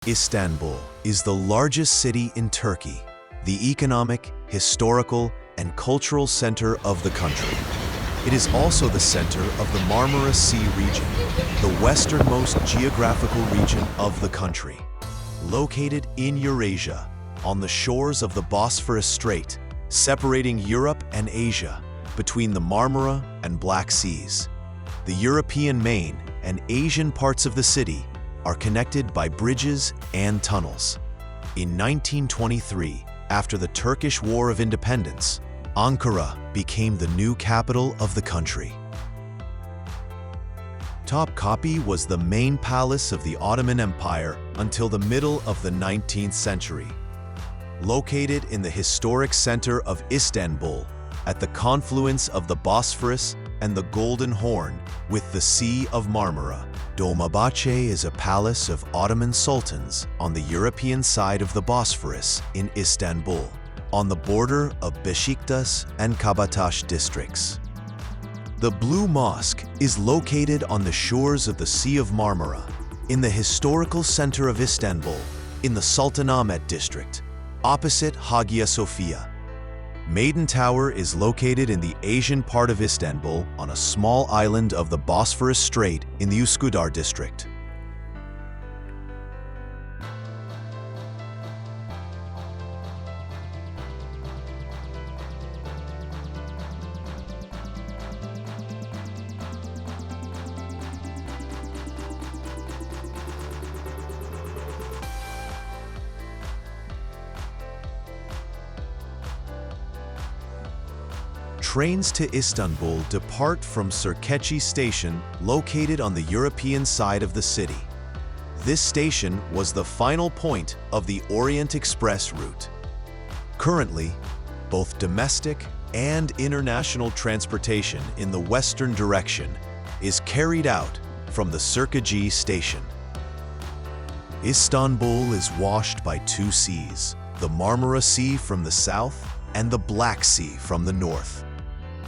Istanbul is the largest city in Turkey, the economic, historical, and cultural center of the country. It is also the center of the Marmara Sea region, the westernmost geographical region of the country. Located in Eurasia, on the shores of the Bosphorus Strait, separating Europe and Asia between the Marmara and Black Seas. The European main and Asian parts of the city are connected by bridges and tunnels. In 1923, after the Turkish War of Independence, Ankara became the new capital of the country. Topkapi was the main palace of the Ottoman Empire until the middle of the 19th century. Located in the historic center of Istanbul, at the confluence of the Bosphorus and the Golden Horn with the Sea of Marmara, Dolmabahce is a palace of Ottoman sultans on the European side of the Bosphorus in Istanbul, on the border of Beşiktaş and Kabataş districts. The Blue Mosque is located on the shores of the Sea of Marmara, in the historical center of Istanbul, in the Sultanahmet district, opposite Hagia Sophia. Maiden Tower is located in the Asian part of Istanbul on a small island of the Bosphorus Strait in the Üsküdar district. Trains to Istanbul depart from Sirkeci station located on the European side of the city. This station was the final point of the Orient Express route. Currently, both domestic and international transportation in the western direction is carried out from the Sirkeci station. Istanbul is washed by two seas, the Marmara Sea from the south and the Black Sea from the north.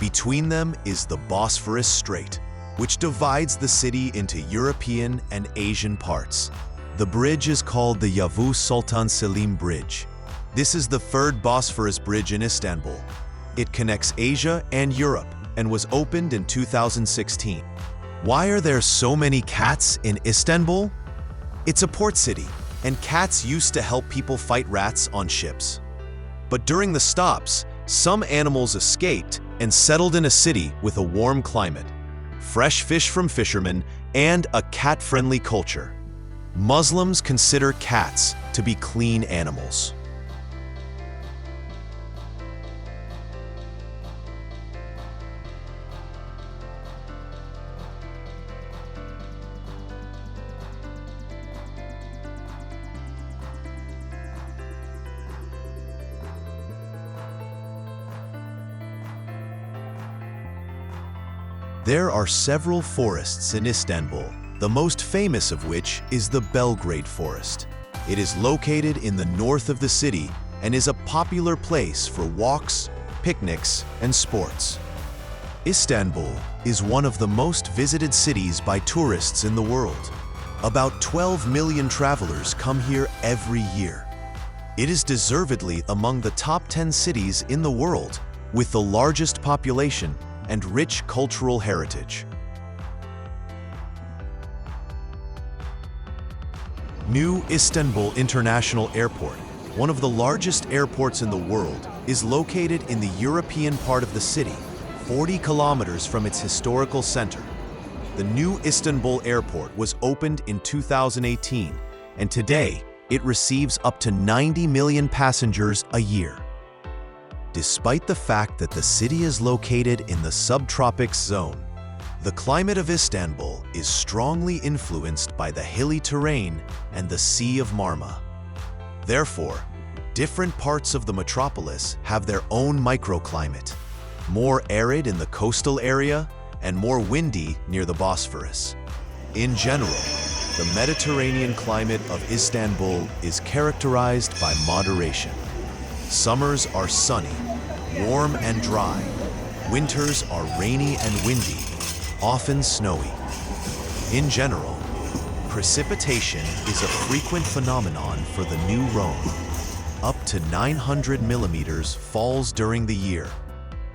Between them is the Bosphorus Strait, which divides the city into European and Asian parts. The bridge is called the Yavuz Sultan Selim Bridge. This is the third Bosphorus bridge in Istanbul. It connects Asia and Europe and was opened in 2016. Why are there so many cats in Istanbul? It's a port city, and cats used to help people fight rats on ships. But during the stops, some animals escaped and settled in a city with a warm climate, fresh fish from fishermen, and a cat-friendly culture. Muslims consider cats to be clean animals. There are several forests in Istanbul, the most famous of which is the Belgrade Forest. It is located in the north of the city and is a popular place for walks, picnics, and sports. Istanbul is one of the most visited cities by tourists in the world. About 12 million travelers come here every year. It is deservedly among the top 10 cities in the world, with the largest population and rich cultural heritage. New Istanbul International Airport, one of the largest airports in the world, is located in the European part of the city, 40 kilometers from its historical center. The new Istanbul Airport was opened in 2018, and today it receives up to 90 million passengers a year. Despite the fact that the city is located in the subtropics zone, the climate of Istanbul is strongly influenced by the hilly terrain and the Sea of Marmara. Therefore, different parts of the metropolis have their own microclimate, more arid in the coastal area and more windy near the Bosphorus. In general, the Mediterranean climate of Istanbul is characterized by moderation. Summers are sunny, warm and dry. Winters are rainy and windy, often snowy. In general, Precipitation is a frequent phenomenon for the new Rome. Up to 900 millimeters falls during the year.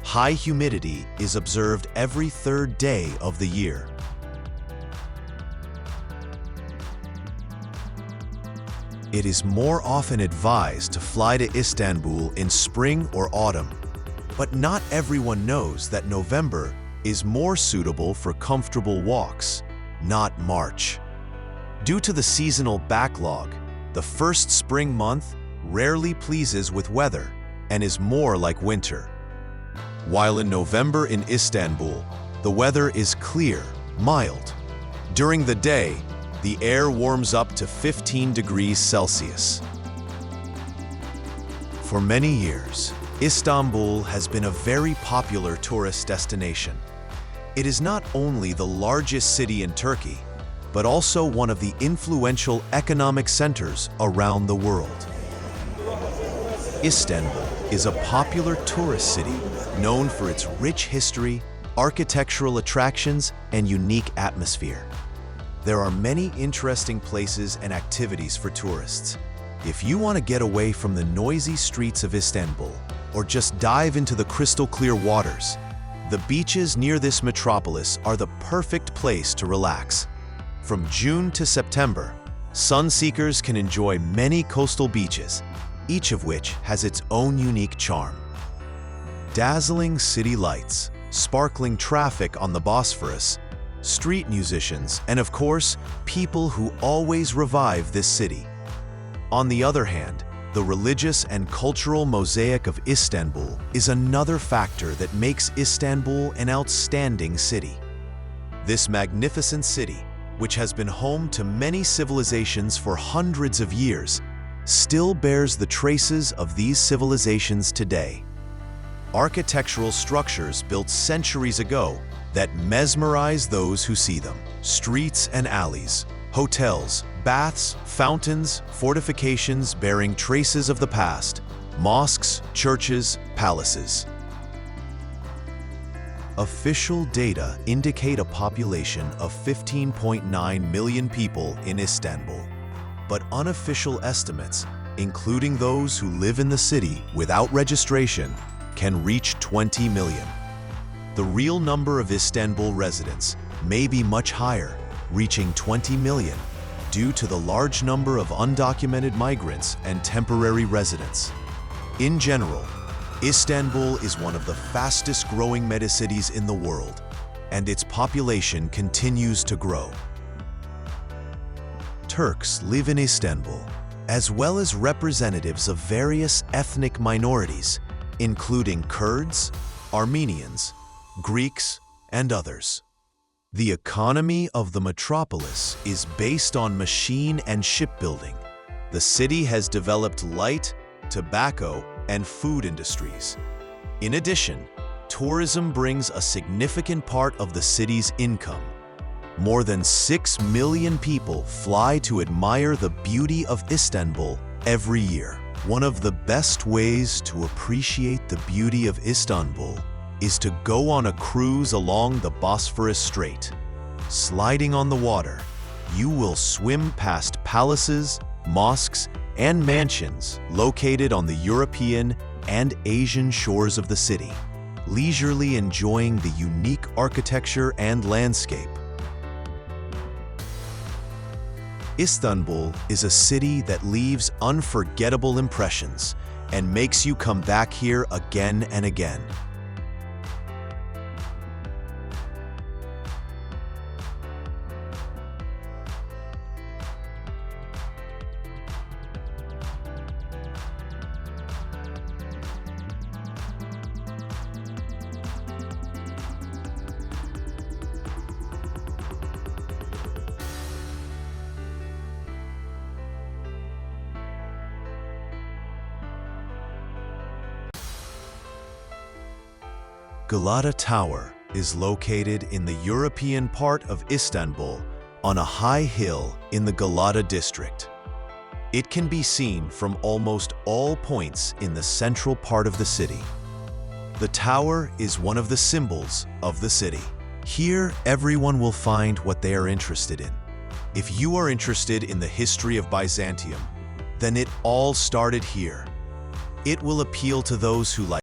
High humidity is observed every third day of the year. It is more often advised to fly to Istanbul in spring or autumn, but not everyone knows that November is more suitable for comfortable walks, not March. Due to the seasonal backlog, the first spring month rarely pleases with weather and is more like winter. While in November in Istanbul, the weather is clear, mild. During the day, the air warms up to 15 degrees Celsius. For many years, Istanbul has been a very popular tourist destination. It is not only the largest city in Turkey, but also one of the influential economic centers around the world. Istanbul is a popular tourist city known for its rich history, architectural attractions, and unique atmosphere. There are many interesting places and activities for tourists. If you want to get away from the noisy streets of Istanbul, or just dive into the crystal-clear waters, the beaches near this metropolis are the perfect place to relax. From June to September, sun-seekers can enjoy many coastal beaches, each of which has its own unique charm. Dazzling city lights, sparkling traffic on the Bosphorus, street musicians, and of course, people who always revive this city. On the other hand, the religious and cultural mosaic of Istanbul is another factor that makes Istanbul an outstanding city. This magnificent city, which has been home to many civilizations for hundreds of years, still bears the traces of these civilizations today. Architectural structures built centuries ago that mesmerize those who see them. Streets and alleys, hotels, baths, fountains, fortifications bearing traces of the past, mosques, churches, palaces. Official data indicate a population of 15.9 million people in Istanbul, but unofficial estimates, including those who live in the city without registration, can reach 20 million. The real number of Istanbul residents may be much higher, reaching 20 million, due to the large number of undocumented migrants and temporary residents. In general, Istanbul is one of the fastest-growing megacities in the world, and its population continues to grow. Turks live in Istanbul, as well as representatives of various ethnic minorities, including Kurds, Armenians, Greeks, and others. The economy of the metropolis is based on machine and shipbuilding. The city has developed light, tobacco, and food industries. In addition, tourism brings a significant part of the city's income. More than 6 million people fly to admire the beauty of Istanbul every year. One of the best ways to appreciate the beauty of Istanbul is to go on a cruise along the Bosphorus Strait. Sliding on the water, you will swim past palaces, mosques, and mansions located on the European and Asian shores of the city, leisurely enjoying the unique architecture and landscape. Istanbul is a city that leaves unforgettable impressions and makes you come back here again and again. Galata Tower is located in the European part of Istanbul on a high hill in the Galata district. It can be seen from almost all points in the central part of the city. The tower is one of the symbols of the city. Here, everyone will find what they are interested in. If you are interested in the history of Byzantium, then it all started here. It will appeal to those who like